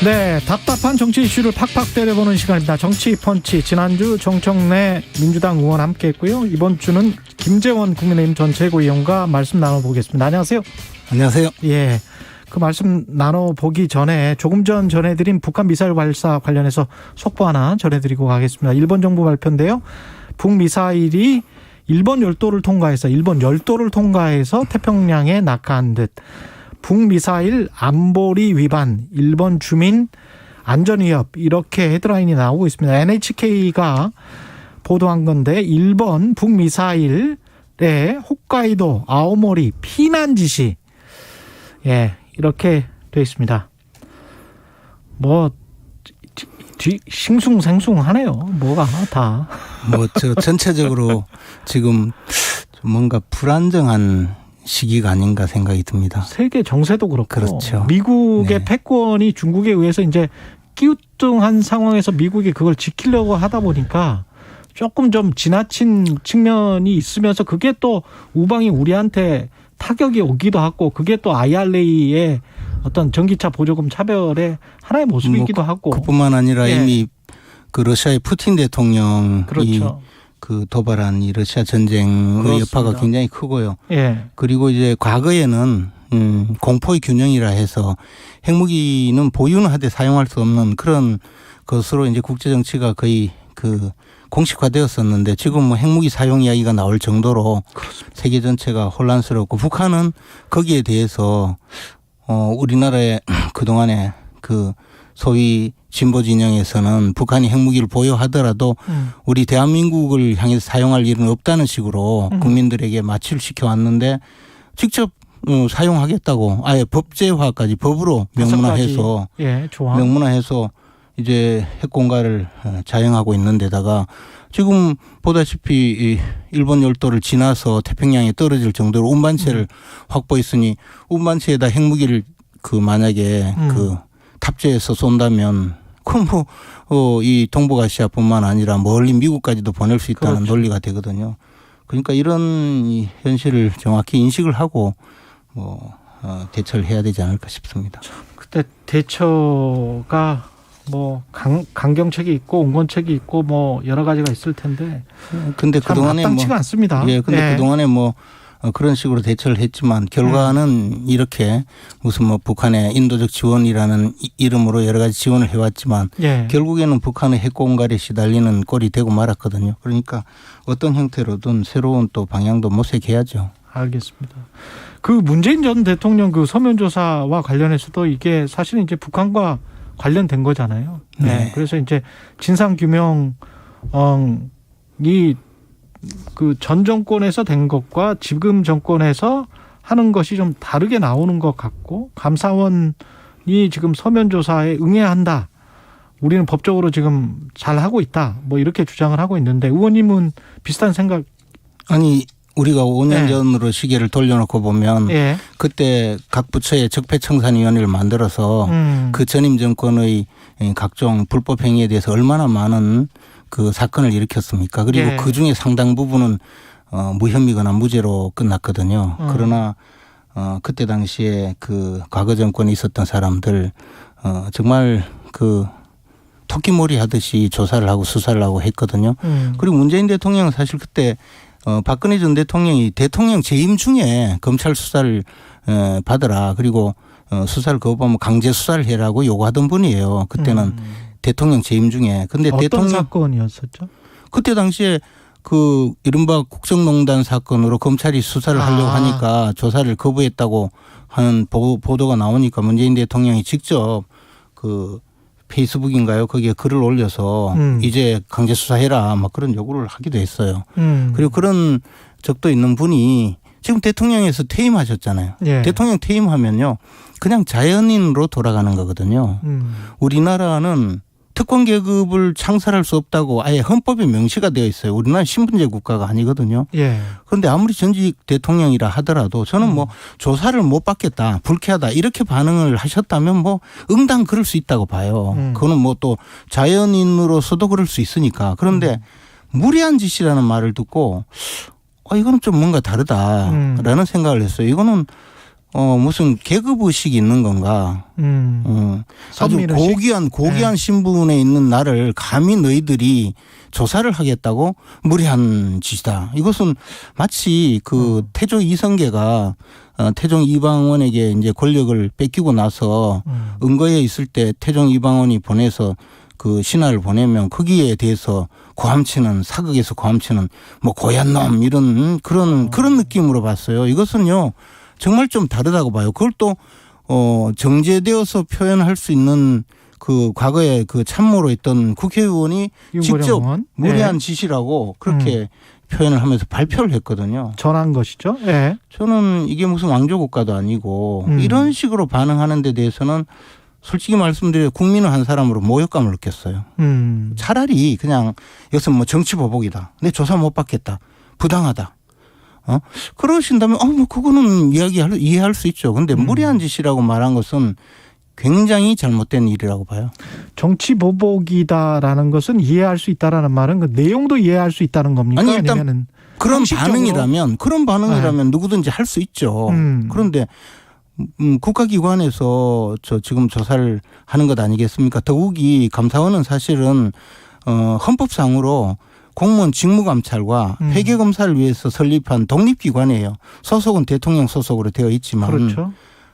네, 답답한 정치 이슈를 팍팍 때려보는 시간입니다. 정치 펀치. 지난주 정청래 민주당 의원 함께했고요. 이번 주는 김재원 국민의힘 전 최고위원과 말씀 나눠보겠습니다. 안녕하세요. 안녕하세요. 예, 그 말씀 나눠보기 전에 조금 전 전해드린 북한 미사일 발사 관련해서 속보 하나 전해드리고 가겠습니다. 일본 정부 발표인데요. 북미사일이 일본 열도를 통과해서 태평양에 낙하한 듯. 북미사일 안보리 위반, 일본 주민 안전 위협, 이렇게 헤드라인이 나오고 있습니다. NHK가 보도한 건데, 일본 북미사일에 홋카이도, 아오모리 피난 지시, 예, 이렇게 되어 있습니다. 싱숭생숭하네요. 뭐가 다. 전체적으로 지금 뭔가 불안정한 시기가 아닌가 생각이 듭니다. 세계 정세도 그렇고, 그렇죠. 미국의 네. 패권이 중국에 의해서 이제 끼우뚱한 상황에서 미국이 그걸 지키려고 하다 보니까 조금 좀 지나친 측면이 있으면서, 그게 또 우방이 우리한테 타격이 오기도 하고, 그게 또 IRA의 어떤 전기차 보조금 차별의 하나의 모습이기도 하고. 그뿐만 아니라 예. 이미 그 러시아의 푸틴 대통령이 그렇죠. 그 도발한 이 러시아 전쟁의 그렇습니다. 여파가 굉장히 크고요. 예. 그리고 이제 과거에는 공포의 균형이라 해서 핵무기는 보유는 하되 사용할 수 없는 그런 것으로 이제 국제 정치가 거의 그 공식화되었었는데, 지금 뭐 핵무기 사용 이야기가 나올 정도로 그렇습니다. 세계 전체가 혼란스럽고, 북한은 거기에 대해서 우리나라의 그동안에 그 소위 진보 진영에서는 북한이 핵무기를 보유하더라도 우리 대한민국을 향해서 사용할 일은 없다는 식으로 국민들에게 마취를 왔는데, 직접 사용하겠다고 아예 법제화까지 법으로 명문화해서 예, 조항. 명문화해서 이제 핵공갈을 자행하고 있는 데다가, 지금 보다시피 이 일본 열도를 지나서 태평양에 떨어질 정도로 운반체를 확보했으니, 운반체에다 핵무기를 그 만약에 그 탑재해서 쏜다면, 그럼 이 동북아시아뿐만 아니라 멀리 미국까지도 보낼 수 있다는 그렇죠. 논리가 되거든요. 그러니까 이런 이 현실을 정확히 인식을 하고 대처를 해야 되지 않을까 싶습니다. 그때 대처가 뭐 강경책이 있고 온건책이 있고 뭐 여러 가지가 있을 텐데, 근데 참 그동안에 마땅치가 않습니다. 예, 근데 예. 그동안에 그런 식으로 대처를 했지만, 결과는 이렇게 무슨 북한의 인도적 지원이라는 이름으로 여러 가지 지원을 해왔지만, 예. 결국에는 북한의 핵공갈에 시달리는 꼴이 되고 말았거든요. 그러니까 어떤 형태로든 새로운 또 방향도 모색해야죠. 알겠습니다. 그 문재인 전 대통령 그 서면 조사와 관련해서도 이게 사실은 이제 북한과 관련된 거잖아요. 네. 그래서 이제 진상 규명이 그 전 정권에서 된 것과 지금 정권에서 하는 것이 좀 다르게 나오는 것 같고, 감사원이 지금 서면 조사에 응해야 한다. 우리는 법적으로 지금 잘 하고 있다. 뭐 이렇게 주장을 하고 있는데, 의원님은 비슷한 생각? 아니, 우리가 5년 예. 전으로 시계를 돌려놓고 보면 예. 그때 각 부처에 적폐청산위원회를 만들어서 그 전임 정권의 각종 불법 행위에 대해서 얼마나 많은 그 사건을 일으켰습니까? 그리고 예. 그중에 상당 부분은 무혐의거나 무죄로 끝났거든요. 그러나 그때 당시에 그 과거 정권에 있었던 사람들 정말 그 토끼몰이 하듯이 조사를 하고 수사를 하고 했거든요. 그리고 문재인 대통령은 사실 그때 박근혜 전 대통령이 대통령 재임 중에 검찰 수사를 받으라, 그리고 수사를 거부하면 강제 수사를 해라고 요구하던 분이에요. 그때는 대통령 재임 중에. 근데 어떤 대통령 사건이었었죠? 그때 당시에 그 이른바 국정농단 사건으로 검찰이 수사를 하려고 하니까 조사를 거부했다고 하는 보도가 나오니까, 문재인 대통령이 직접 그 페이스북인가요? 거기에 글을 올려서 이제 강제 수사해라, 막 그런 요구를 하기도 했어요. 그리고 그런 적도 있는 분이 지금 대통령에서 퇴임하셨잖아요. 예. 대통령 퇴임하면요, 그냥 자연인으로 돌아가는 거거든요. 우리나라는 특권 계급을 창설할 수 없다고 아예 헌법에 명시가 되어 있어요. 우리나라 신분제 국가가 아니거든요. 예. 그런데 아무리 전직 대통령이라 하더라도 저는 조사를 못 받겠다, 불쾌하다, 이렇게 반응을 하셨다면 응당 그럴 수 있다고 봐요. 그거는 또 자연인으로서도 그럴 수 있으니까. 그런데 무리한 짓이라는 말을 듣고 이거는 좀 뭔가 다르다라는 생각을 했어요. 이거는 무슨 계급 의식이 있는 건가? 아주 선민 의식? 고귀한 신분에 있는 나를 감히 너희들이 조사를 하겠다고 무리한 짓이다. 이것은 마치 그 태조 이성계가 태종 이방원에게 이제 권력을 뺏기고 나서 은거에 있을 때 태종 이방원이 보내서 그 신하를 보내면 거기에 대해서 고함치는, 사극에서 고함치는 뭐 고얀 놈 이런 그런 느낌으로 봤어요. 이것은요 정말 좀 다르다고 봐요. 그걸 또 정제되어서 표현할 수 있는 그 과거에 그 참모로 있던 국회의원이 직접 의원? 무리한 짓이라고 그렇게 표현을 하면서 발표를 했거든요. 전한 것이죠. 예. 저는 이게 무슨 왕조국가도 아니고 이런 식으로 반응하는 데 대해서는 솔직히 말씀드려 국민은 한 사람으로 모욕감을 느꼈어요. 차라리 그냥 이것은 뭐 정치 보복이다. 내 조사 못 받겠다. 부당하다. 그러신다면 뭐 그거는 이해할 수 있죠. 근데 무리한 짓이라고 말한 것은 굉장히 잘못된 일이라고 봐요. 정치 보복이다라는 것은 이해할 수 있다라는 말은 그 내용도 이해할 수 있다는 겁니까? 아니 일단 아니면은 그런 형식적으로? 반응이라면 누구든지 할 수 있죠. 그런데 국가기관에서 지금 조사를 하는 것 아니겠습니까? 더욱이 감사원은 사실은 헌법상으로 공무원 직무감찰과 회계검사를 위해서 설립한 독립기관이에요. 소속은 대통령 소속으로 되어 있지만. 그렇죠.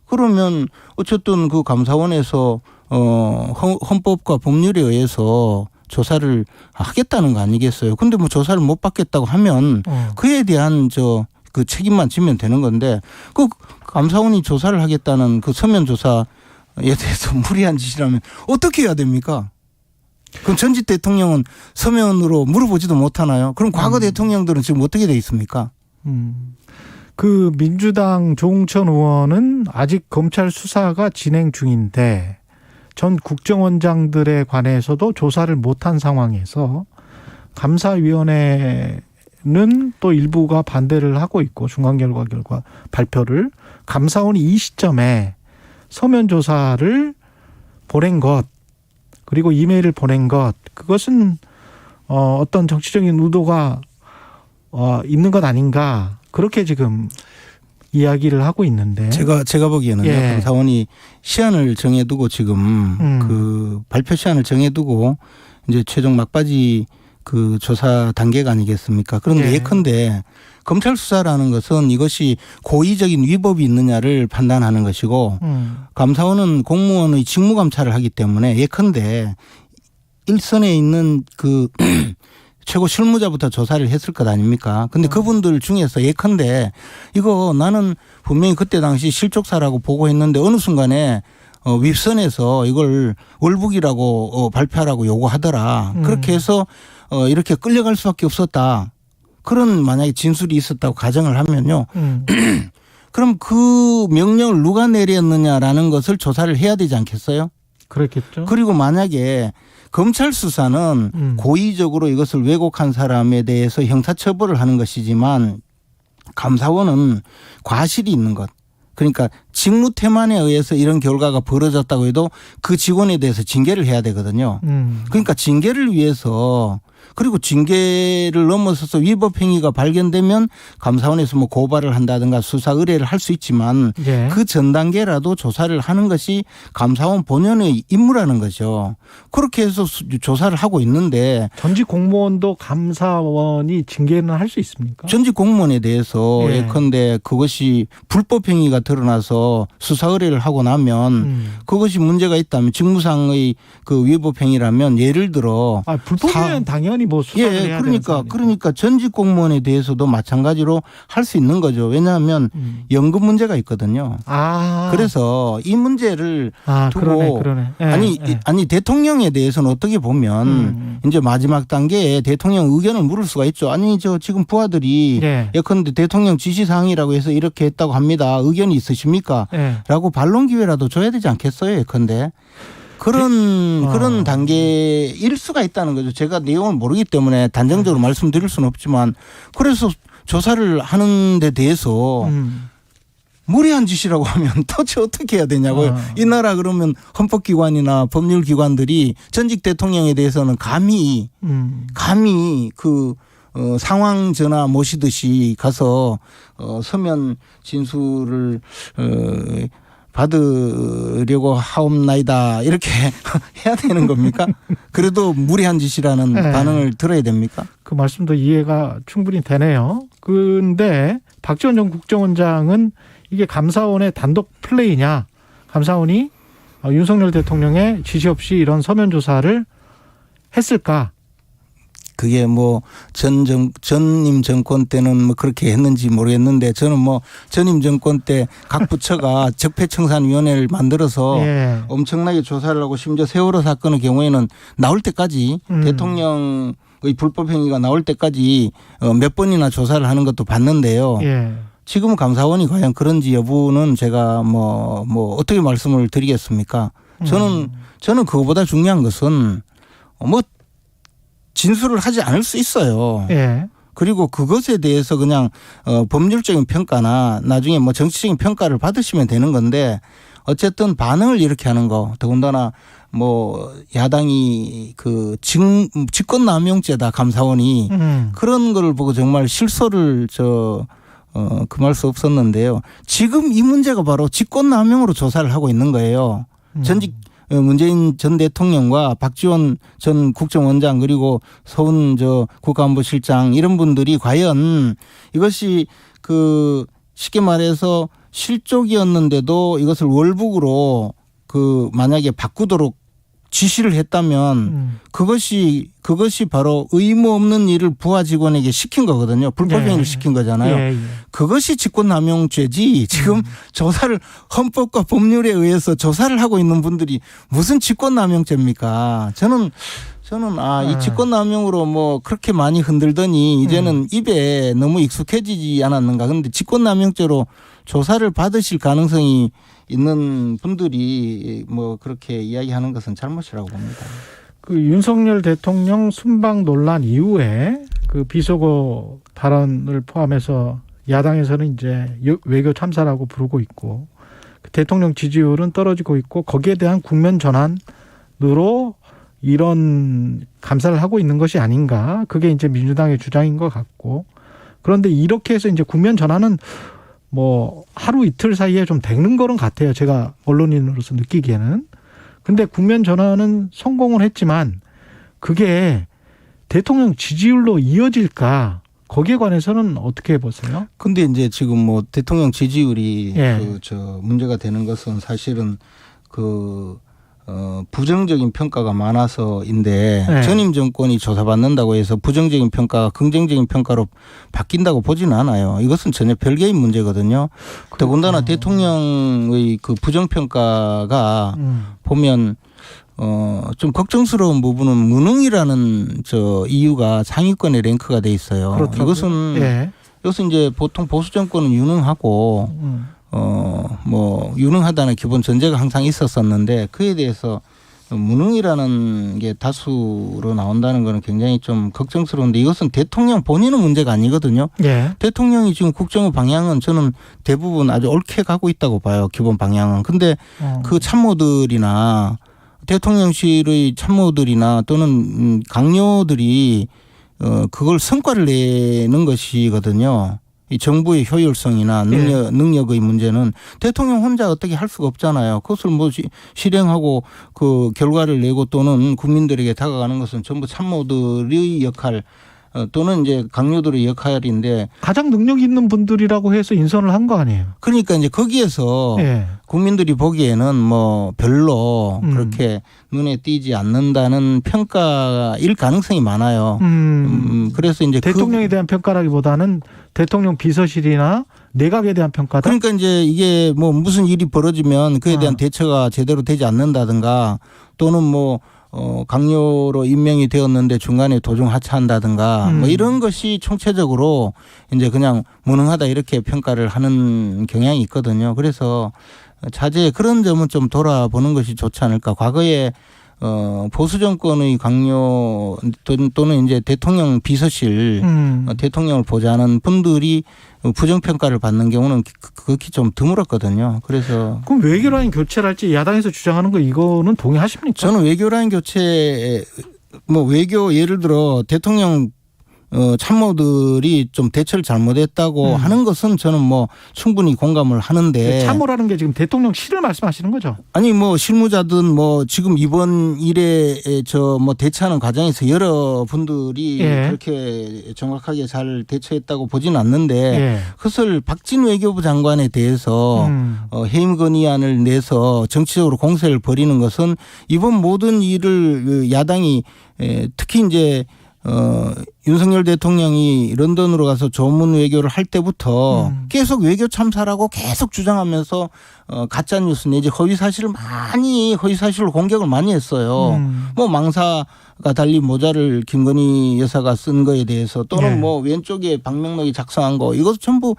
그러면 어쨌든 그 감사원에서 헌법과 법률에 의해서 조사를 하겠다는 거 아니겠어요? 근데 뭐 조사를 못 받겠다고 하면 그에 대한 그 책임만 지면 되는 건데 그 감사원이 조사를 하겠다는 그 서면 조사에 대해서 무리한 짓이라면 어떻게 해야 됩니까? 그럼 전직 대통령은 서면으로 물어보지도 못하나요? 그럼 과거 대통령들은 지금 어떻게 돼 있습니까? 그 민주당 조홍천 의원은 아직 검찰 수사가 진행 중인데 전 국정원장들에 관해서도 조사를 못한 상황에서 감사위원회는 또 일부가 반대를 하고 있고 중간 결과 발표를 감사원이 이 시점에 서면 조사를 보낸 것 그리고 이메일을 보낸 것 그것은 어떤 정치적인 의도가 있는 것 아닌가 그렇게 지금 이야기를 하고 있는데 제가 보기에는요. 예. 감사원이 시한을 정해두고 지금 그 발표 시한을 정해두고 이제 최종 막바지 그 조사 단계가 아니겠습니까? 그런데 예. 예컨대 검찰 수사라는 것은 이것이 고의적인 위법이 있느냐를 판단하는 것이고 감사원은 공무원의 직무 감찰을 하기 때문에 예컨대 일선에 있는 그 최고 실무자부터 조사를 했을 것 아닙니까? 근데 그분들 중에서 예컨대 이거 나는 분명히 그때 당시 실족사라고 보고했는데 어느 순간에 윗선에서 이걸 월북이라고 발표하라고 요구하더라. 그렇게 해서 이렇게 끌려갈 수밖에 없었다. 그런 만약에 진술이 있었다고 가정을 하면요. 그럼 그 명령을 누가 내렸느냐라는 것을 조사를 해야 되지 않겠어요? 그렇겠죠. 그리고 만약에 검찰 수사는 고의적으로 이것을 왜곡한 사람에 대해서 형사처벌을 하는 것이지만 감사원은 과실이 있는 것. 그러니까 직무 태만에 의해서 이런 결과가 벌어졌다고 해도 그 직원에 대해서 징계를 해야 되거든요. 그러니까 징계를 위해서 그리고 징계를 넘어서서 위법 행위가 발견되면 감사원에서 뭐 고발을 한다든가 수사 의뢰를 할 수 있지만 예. 그 전 단계라도 조사를 하는 것이 감사원 본연의 임무라는 거죠. 그렇게 해서 조사를 하고 있는데 전직 공무원도 감사원이 징계는 할 수 있습니까? 전직 공무원에 대해서 예. 예컨대 그것이 불법 행위가 드러나서 수사 의뢰를 하고 나면 그것이 문제가 있다면 직무상의 그 위법 행위라면 예를 들어 불법이면 당연히 뭐 수사를 해야 되는 그러니까 전직 공무원에 대해서도 마찬가지로 할 수 있는 거죠. 왜냐하면 연금 문제가 있거든요. 그래서 이 문제를 두고 그러네. 예. 아니 대통령에 대해서는 어떻게 보면 이제 마지막 단계에 대통령 의견을 물을 수가 있죠. 아니 저 지금 부하들이 예. 예컨대 대통령 지시사항이라고 해서 이렇게 했다고 합니다. 의견이 있으십니까? 예. 라고 반론 기회라도 줘야 되지 않겠어요? 예컨대. 그런 단계일 수가 있다는 거죠. 제가 내용을 모르기 때문에 단정적으로 말씀드릴 수는 없지만 그래서 조사를 하는 데 대해서 무리한 짓이라고 하면 도대체 어떻게 해야 되냐고요. 이 나라 그러면 헌법기관이나 법률기관들이 전직 대통령에 대해서는 감히 그 상황 전화 모시듯이 가서 서면 진술을 받으려고 하옵나이다 이렇게 해야 되는 겁니까? 그래도 무리한 짓이라는 네. 반응을 들어야 됩니까? 그 말씀도 이해가 충분히 되네요. 근데 박지원 전 국정원장은 이게 감사원의 단독 플레이냐? 감사원이 윤석열 대통령의 지시 없이 이런 서면 조사를 했을까? 그게 뭐 전임 정권 때는 뭐 그렇게 했는지 모르겠는데 저는 뭐 전임 정권 때 각 부처가 적폐청산위원회를 만들어서 예. 엄청나게 조사를 하고 심지어 세월호 사건의 경우에는 나올 때까지 대통령의 불법 행위가 나올 때까지 몇 번이나 조사를 하는 것도 봤는데요. 예. 지금 감사원이 과연 그런지 여부는 제가 뭐 어떻게 말씀을 드리겠습니까? 저는 그거보다 중요한 것은 뭐 진술을 하지 않을 수 있어요. 예. 그리고 그것에 대해서 그냥 법률적인 평가나 나중에 뭐 정치적인 평가를 받으시면 되는 건데 어쨌든 반응을 이렇게 하는 거 더군다나 뭐 야당이 그 직권남용죄다 감사원이 그런 걸 보고 정말 실소를 금할 수 없었는데요. 지금 이 문제가 바로 직권남용으로 조사를 하고 있는 거예요. 전직 문재인 전 대통령과 박지원 전 국정원장 그리고 서훈 국가안보실장 이런 분들이 과연 이것이 그 쉽게 말해서 실족이었는데도 이것을 월북으로 그 만약에 바꾸도록 지시를 했다면 그것이 바로 의무 없는 일을 부하 직원에게 시킨 거거든요. 불법행위를 시킨 거잖아요. 예. 그것이 직권남용죄지 지금 조사를 헌법과 법률에 의해서 조사를 하고 있는 분들이 무슨 직권남용죄입니까? 저는 이 직권남용으로 뭐 그렇게 많이 흔들더니 이제는 입에 너무 익숙해지지 않았는가. 그런데 직권남용죄로 조사를 받으실 가능성이 있는 분들이 뭐 그렇게 이야기하는 것은 잘못이라고 봅니다. 그 윤석열 대통령 순방 논란 이후에 그 비속어 발언을 포함해서 야당에서는 이제 외교 참사라고 부르고 있고 대통령 지지율은 떨어지고 있고 거기에 대한 국면 전환으로 이런 감사를 하고 있는 것이 아닌가. 그게 이제 민주당의 주장인 것 같고 그런데 이렇게 해서 이제 국면 전환은 뭐 하루 이틀 사이에 좀 되는 거는 같아요. 제가 언론인으로서 느끼기에는. 근데 국면 전환은 성공을 했지만 그게 대통령 지지율로 이어질까? 거기에 관해서는 어떻게 보세요? 근데 이제 지금 뭐 대통령 지지율이 예. 문제가 되는 것은 사실은 부정적인 평가가 많아서인데 네. 전임 정권이 조사받는다고 해서 부정적인 평가가 긍정적인 평가로 바뀐다고 보지는 않아요. 이것은 전혀 별개의 문제거든요. 더군다나 대통령의 그 부정평가가 보면 좀 걱정스러운 부분은 무능이라는 이유가 상위권에 랭크가 돼 있어요. 그렇다고요? 이것은 이제 보통 보수 정권은 유능하고 뭐 유능하다는 기본 전제가 항상 있었었는데 그에 대해서 무능이라는 게 다수로 나온다는 거는 굉장히 좀 걱정스러운데 이것은 대통령 본인의 문제가 아니거든요. 예. 대통령이 지금 국정의 방향은 저는 대부분 아주 옳게 가고 있다고 봐요. 기본 방향은. 근데 그 참모들이나 대통령실의 참모들이나 또는 강요들이 그걸 성과를 내는 것이거든요. 이 정부의 효율성이나 능력의 문제는 대통령 혼자 어떻게 할 수가 없잖아요. 그것을 뭐 실행하고 그 결과를 내고 또는 국민들에게 다가가는 것은 전부 참모들의 역할 또는 이제 강요들의 역할인데 가장 능력 있는 분들이라고 해서 인선을 한 거 아니에요? 그러니까 이제 거기에서 국민들이 보기에는 뭐 별로 그렇게 눈에 띄지 않는다는 평가일 가능성이 많아요. 그래서 이제 대통령에 대한 평가라기보다는 대통령 비서실이나 내각에 대한 평가다. 그러니까 이제 이게 뭐 무슨 일이 벌어지면 그에 대한 대처가 제대로 되지 않는다든가 또는 뭐 강요로 임명이 되었는데 중간에 도중 하차한다든가 뭐 이런 것이 총체적으로 이제 그냥 무능하다 이렇게 평가를 하는 경향이 있거든요. 그래서 자제의 그런 점은 좀 돌아보는 것이 좋지 않을까. 과거에 보수 정권의 강요 또는 이제 대통령 비서실 대통령을 보좌하는 분들이 부정평가를 받는 경우는 극히 좀 드물었거든요. 그래서 그럼 외교라인 교체를 할지 야당에서 주장하는 거 이거는 동의하십니까? 저는 외교라인 교체 뭐 외교 예를 들어 대통령 참모들이 좀 대처를 잘못했다고 하는 것은 저는 뭐 충분히 공감을 하는데. 참모라는 게 지금 대통령실을 말씀하시는 거죠? 아니 뭐 실무자든 뭐 지금 이번 일에 저 뭐 대처하는 과정에서 여러분들이 예. 그렇게 정확하게 잘 대처했다고 보지는 않는데 예. 그것을 박진 외교부 장관에 대해서 해임 건의안을 내서 정치적으로 공세를 벌이는 것은 이번 모든 일을 야당이 특히 이제 윤석열 대통령이 런던으로 가서 조문 외교를 할 때부터 계속 외교 참사라고 계속 주장하면서 가짜 뉴스 내지 허위 사실을 많이 허위 사실로 공격을 많이 했어요. 뭐 망사가 달린 모자를 김건희 여사가 쓴 거에 대해서 또는 네. 뭐 왼쪽에 박명록이 작성한 거 이것 전부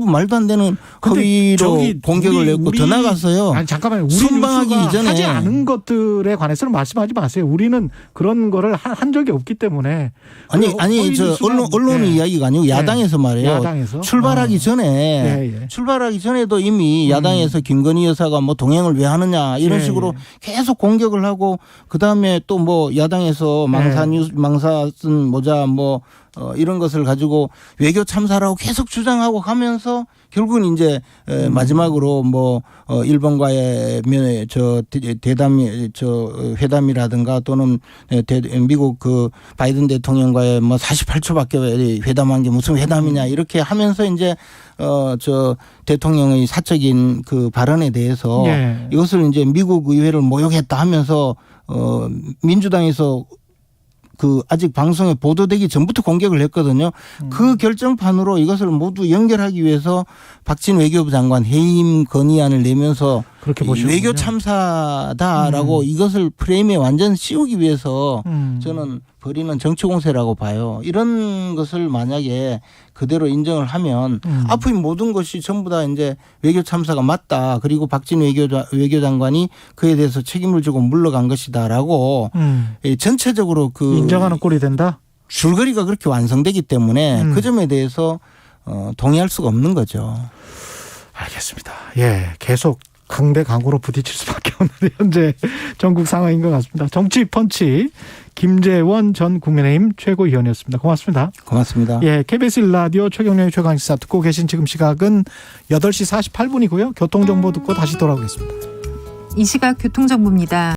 말도 안 되는 근데 허위로 저기 공격을 냈고 더 나갔어요. 아니 잠깐만요. 우리 순방하기 뉴스가 이전에 하지 않은 것들에 관해서는 말씀하지 마세요. 우리는 그런 거를 한 적이 없기 때문에. 아니 저 언론의 이야기가 아니고 야당에서 말이에요. 야당에서 출발하기 전에 출발하기 전에도 이미 야당에서 김건희 여사가 뭐 동행을 왜 하느냐 이런 식으로 계속 공격을 하고 그다음에 또 뭐 야당에서 망사 쓴 모자 뭐 이런 것을 가지고 외교 참사라고 계속 주장하고 가면서 결국은 이제 마지막으로 뭐 일본과의 회담이라든가 또는 미국 그 바이든 대통령과의 뭐 48초밖에 회담한 게 무슨 회담이냐 이렇게 하면서 이제 저 대통령의 사적인 그 발언에 대해서 이것을 이제 미국 의회를 모욕했다 하면서 민주당에서 그 아직 방송에 보도되기 전부터 공격을 했거든요. 그 결정판으로 이것을 모두 연결하기 위해서 박진 외교부 장관 해임 건의안을 내면서 그렇게 보시군요. 외교 참사다라고 이것을 프레임에 완전 씌우기 위해서 저는 벌이는 정치 공세라고 봐요. 이런 것을 만약에 그대로 인정을 하면 앞의 모든 것이 전부 다 이제 외교 참사가 맞다. 그리고 박진 외교장관이 그에 대해서 책임을 지고 물러간 것이다라고 전체적으로 그 인정하는 꼴이 된다. 줄거리가 그렇게 완성되기 때문에 그 점에 대해서 동의할 수가 없는 거죠. 알겠습니다. 예, 계속 강대강으로 부딪힐 수밖에 없는 현재 전국 상황인 것 같습니다. 정치 펀치 김재원 전 국민의힘 최고위원이었습니다. 고맙습니다. 고맙습니다. 예, KBS 1라디오 최경영의 최강시사 듣고 계신 지금 시각은 8시 48분이고요. 교통정보 듣고 다시 돌아오겠습니다. 이 시각 교통정보입니다.